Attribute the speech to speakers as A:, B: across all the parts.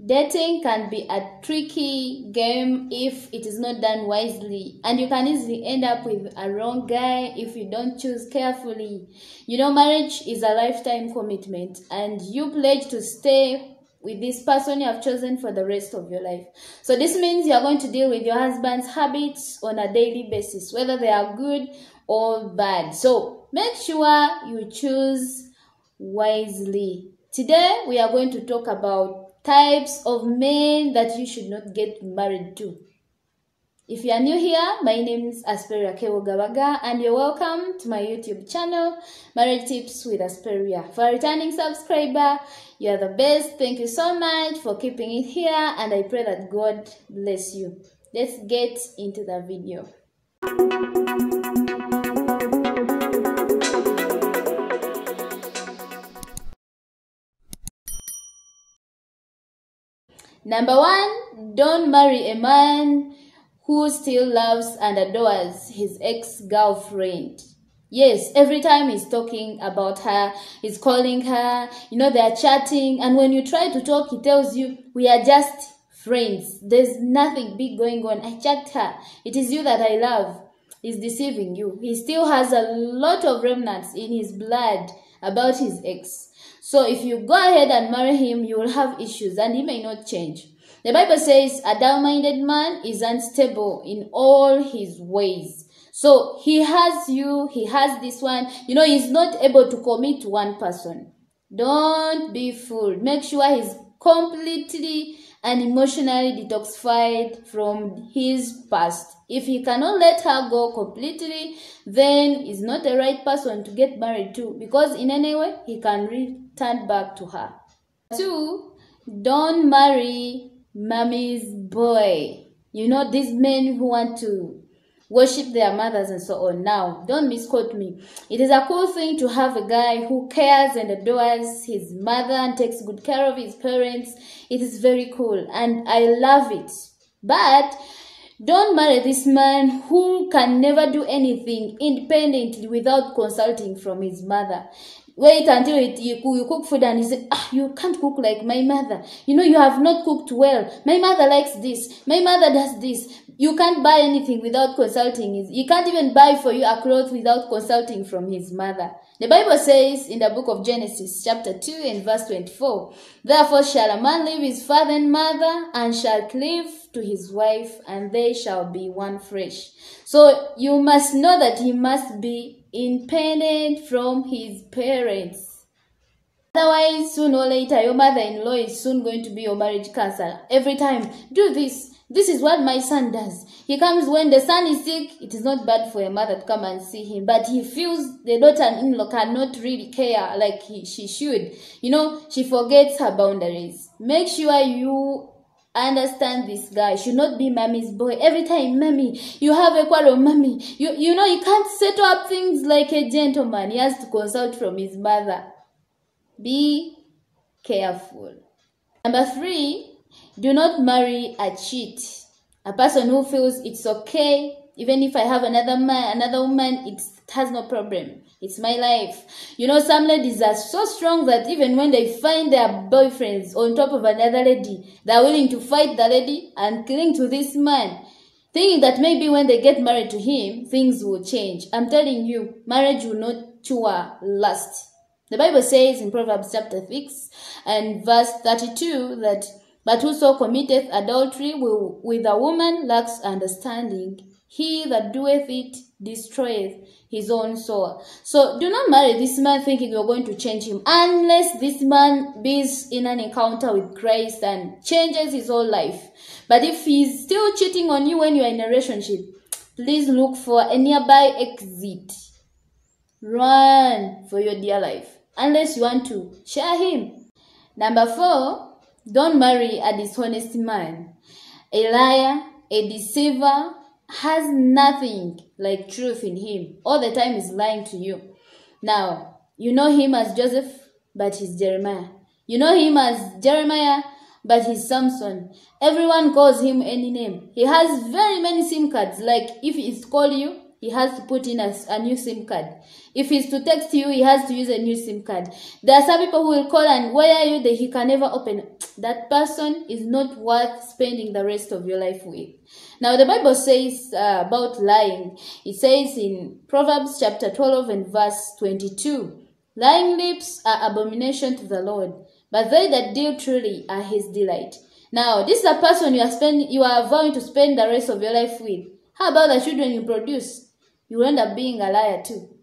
A: Dating can be a tricky game if it is not done wisely, and you can easily end up with a wrong guy if you don't choose carefully. Marriage is a lifetime commitment, and you pledge to stay with this person you have chosen for the rest of your life. So this means you are going to deal with your husband's habits on a daily basis, whether they are good or bad. So make sure you choose wisely. Today we are going to talk about types of men that you should not get married to. If you are new here, my name is Asperia Wogabaga, and you're welcome to my YouTube channel, Marriage Tips with Asperia. For a returning subscriber, you are the best. Thank you so much for keeping it here, and I pray that God bless you. Let's get into the video. Number 1, don't marry a man who still loves and adores his ex-girlfriend. Yes, every time he's talking about her, he's calling her, they're chatting, and when you try to talk, he tells you, we are just friends. There's nothing big going on. I checked her. It is you that I love. He's deceiving you. He still has a lot of remnants in his blood about his ex. So if you go ahead and marry him, you will have issues and he may not change. The Bible says a dull-minded man is unstable in all his ways. So he has you, he has this one. He's not able to commit to one person. Don't be fooled. Make sure he's completely and emotionally detoxified from his past. If he cannot let her go completely, then he's not the right person to get married to, because in any way he can return back to her. 2, don't marry mommy's boy. These men who want to worship their mothers and so on. Now, don't misquote me. It is a cool thing to have a guy who cares and adores his mother and takes good care of his parents. It is very cool and I love it. But don't marry this man who can never do anything independently without consulting from his mother. Wait until you cook food and he said, you can't cook like my mother. You have not cooked well. My mother likes this. My mother does this. You can't buy anything without consulting. He can't even buy for you a cloth without consulting from his mother. The Bible says in the book of Genesis, chapter 2 and verse 24, therefore shall a man leave his father and mother, and shall cleave to his wife, and they shall be one flesh. So you must know that he must be independent from his parents. Otherwise, sooner or later, your mother-in-law is soon going to be your marriage counselor. Every time, do this. This is what my son does. He comes when the son is sick. It is not bad for a mother to come and see him, but he feels the daughter-in-law cannot really care like she should. She forgets her boundaries. Make sure you understand this guy should not be mommy's boy. Every time, mommy, you have a quarrel, mommy. You can't settle up things like a gentleman. He has to consult from his mother. Be careful. Number 3, do not marry a cheat. A person who feels it's okay, even if I have another woman, it has no problem. It's my life. Some ladies are so strong that even when they find their boyfriends on top of another lady, they're willing to fight the lady and cling to this man, thinking that maybe when they get married to him, things will change. I'm telling you, marriage will not last. The Bible says in Proverbs chapter 6 and verse 32 that, but whoso committeth adultery with a woman lacks understanding. He that doeth it destroyeth his own soul. So do not marry this man thinking you're going to change him, unless this man is in an encounter with Christ and changes his whole life. But if he's still cheating on you when you're in a relationship, please look for a nearby exit. Run for your dear life, unless you want to share him. Number 4, don't marry a dishonest man. A liar, a deceiver, has nothing like truth in him. All the time he's lying to you. Now, you know him as Joseph, but he's Jeremiah. You know him as Jeremiah, but he's Samson. Everyone calls him any name. He has very many SIM cards. Like if he's call you, he has to put in a new SIM card. If he's to text you, he has to use a new SIM card. There are some people who will call and where are you that he can never open. That person is not worth spending the rest of your life with. Now the Bible says about lying. It says in Proverbs chapter 12 and verse 22, lying lips are abomination to the Lord, but they that deal truly are his delight. Now this is a person you are vowing to spend the rest of your life with. How about the children you produce? You will end up being a liar too.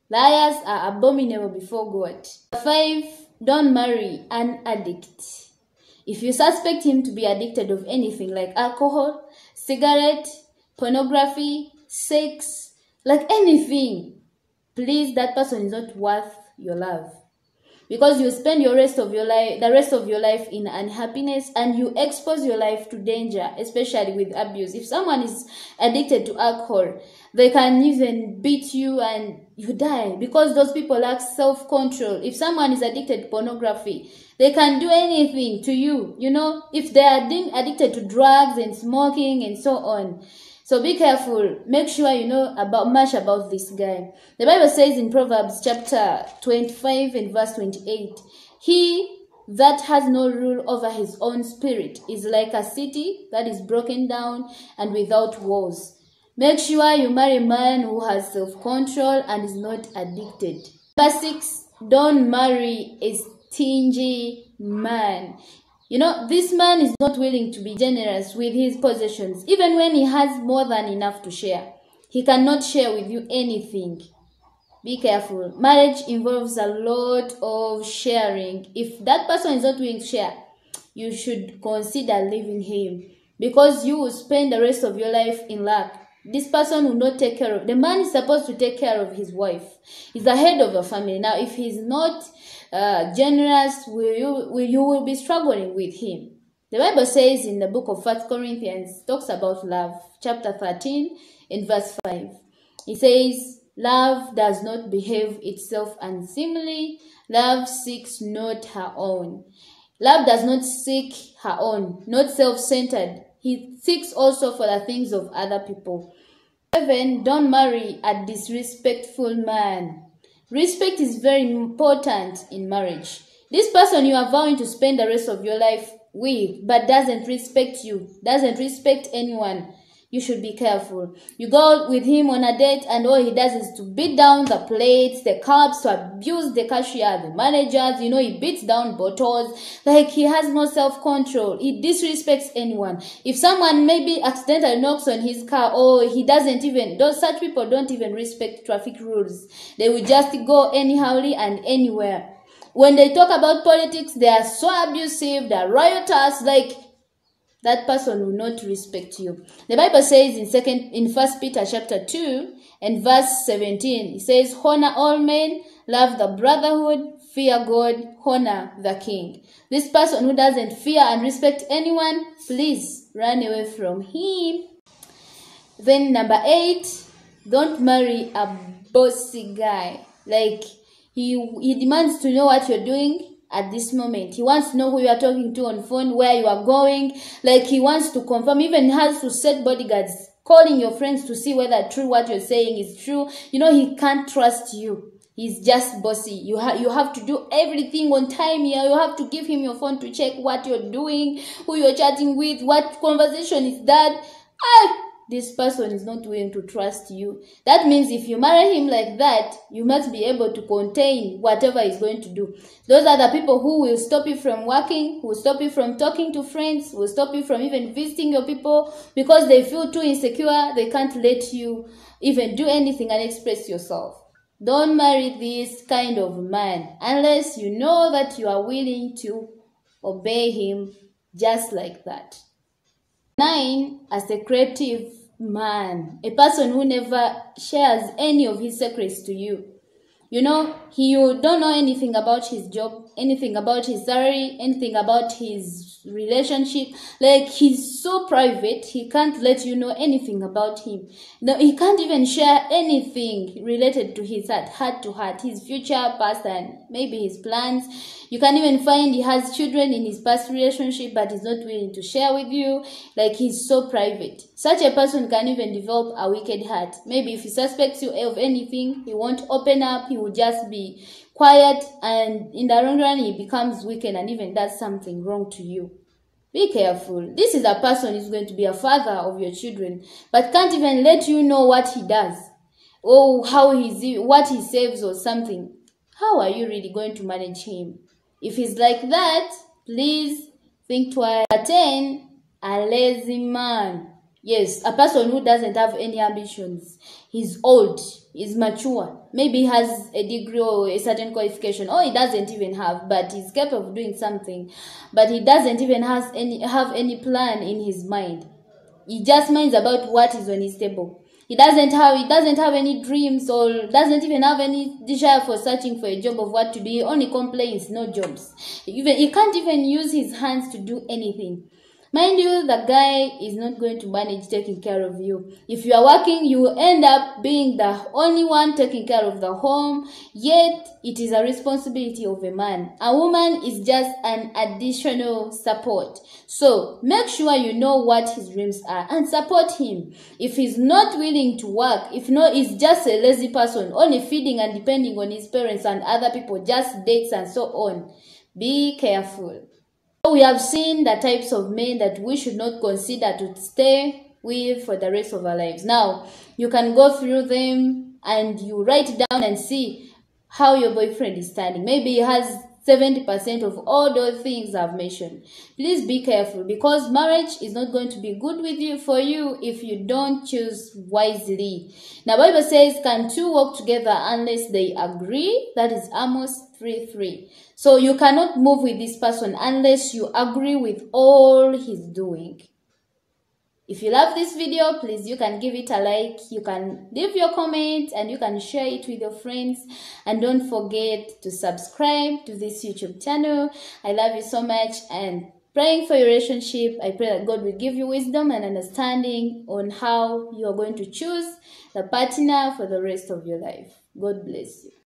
A: Liars are abominable before God. 5. Don't marry an addict. If you suspect him to be addicted of anything like alcohol, cigarette, pornography, sex, like anything, please, that person is not worth your love. Because you spend the rest of your life in unhappiness, and you expose your life to danger, especially with abuse. If someone is addicted to alcohol, they can even beat you and you die because those people lack self-control. If someone is addicted to pornography, they can do anything to you, if they are addicted to drugs and smoking and so on. So be careful. Make sure you know much about this guy. The Bible says in Proverbs chapter 25 and verse 28, he that has no rule over his own spirit is like a city that is broken down and without walls. Make sure you marry a man who has self-control and is not addicted. Number 6, don't marry a stingy man. This man is not willing to be generous with his possessions. Even when he has more than enough to share, he cannot share with you anything. Be careful. Marriage involves a lot of sharing. If that person is not willing to share, you should consider leaving him, because you will spend the rest of your life in lack. This person will not take care of. The man is supposed to take care of his wife. He's the head of the family. Now, if he's not generous, you will be struggling with him. The Bible says in the book of 1 Corinthians, talks about love, chapter 13, in verse 5. It says, love does not behave itself unseemly. Love seeks not her own. Love does not seek her own, not self-centered. He seeks also for the things of other people. 7. Don't marry a disrespectful man. Respect is very important in marriage. This person you are vowing to spend the rest of your life with, but doesn't respect you, doesn't respect anyone, you should be careful. You go with him on a date and all he does is to beat down the plates, the cups, to abuse the cashier, the managers, he beats down bottles, like he has no self-control. He disrespects anyone. If someone maybe accidentally knocks on his car, or he doesn't even, such people don't even respect traffic rules. They will just go anyhowly and anywhere. When they talk about politics, they are so abusive, they are riotous, like that person will not respect you. The Bible says in 1 Peter chapter 2 and verse 17, it says, honor all men, love the brotherhood, fear God, honor the king. This person who doesn't fear and respect anyone, please run away from him. Then number 8, don't marry a bossy guy. Like he demands to know what you're doing at this moment. He wants to know who you are talking to on phone, where you are going. Like he wants to confirm, even has to set bodyguards, calling your friends to see whether true what you're saying is true. He can't trust you. He's just bossy. You have to do everything on time here. You have to give him your phone to check what you're doing, who you're chatting with, what conversation is that. This person is not willing to trust you. That means if you marry him like that, you must be able to contain whatever he's going to do. Those are the people who will stop you from working, who will stop you from talking to friends, who will stop you from even visiting your people, because they feel too insecure. They can't let you even do anything and express yourself. Don't marry this kind of man unless you know that you are willing to obey him just like that. 9, a secretive man, a person who never shares any of his secrets to you. You don't know anything about his job, anything about his salary, anything about his relationship. Like, he's so private, he can't let you know anything about him. No, he can't even share anything related to his heart to heart, his future, past, and maybe his plans. You can even find he has children in his past relationship, but he's not willing to share with you. Like, he's so private. Such a person can even develop a wicked heart. Maybe if he suspects you of anything, he won't open up, he will just be quiet, and in the long run he becomes wicked and even does something wrong to you. Be careful. This is a person who's going to be a father of your children, but can't even let you know what he does, or what he saves or something. How are you really going to manage him? If he's like that, please think twice. 10, a lazy man. Yes, a person who doesn't have any ambitions. He's old, he's mature. Maybe he has a degree or a certain qualification, or he doesn't even have, but he's capable of doing something. But he doesn't even have any plan in his mind. He just minds about what is on his table. He doesn't have any dreams, or doesn't even have any desire for searching for a job of what to do. He only complains, no jobs. He can't even use his hands to do anything. Mind you, the guy is not going to manage taking care of you. If you are working, you will end up being the only one taking care of the home, yet it is a responsibility of a man. A woman is just an additional support. So make sure you know what his dreams are and support him. If he's not willing to work, if not, he's just a lazy person, only feeding and depending on his parents and other people, just dates and so on, be careful. We have seen the types of men that we should not consider to stay with for the rest of our lives. Now, you can go through them and you write down and see how your boyfriend is standing. Maybe he has 70% of all those things I've mentioned. Please be careful, because marriage is not going to be good for you if you don't choose wisely. Now, Bible says, can two walk together unless they agree? That is Amos 3:3. So you cannot move with this person unless you agree with all he's doing. If you love this video, please, you can give it a like, you can leave your comment, and you can share it with your friends. And don't forget to subscribe to this YouTube channel. I love you so much, and praying for your relationship. I pray that God will give you wisdom and understanding on how you are going to choose the partner for the rest of your life. God bless you.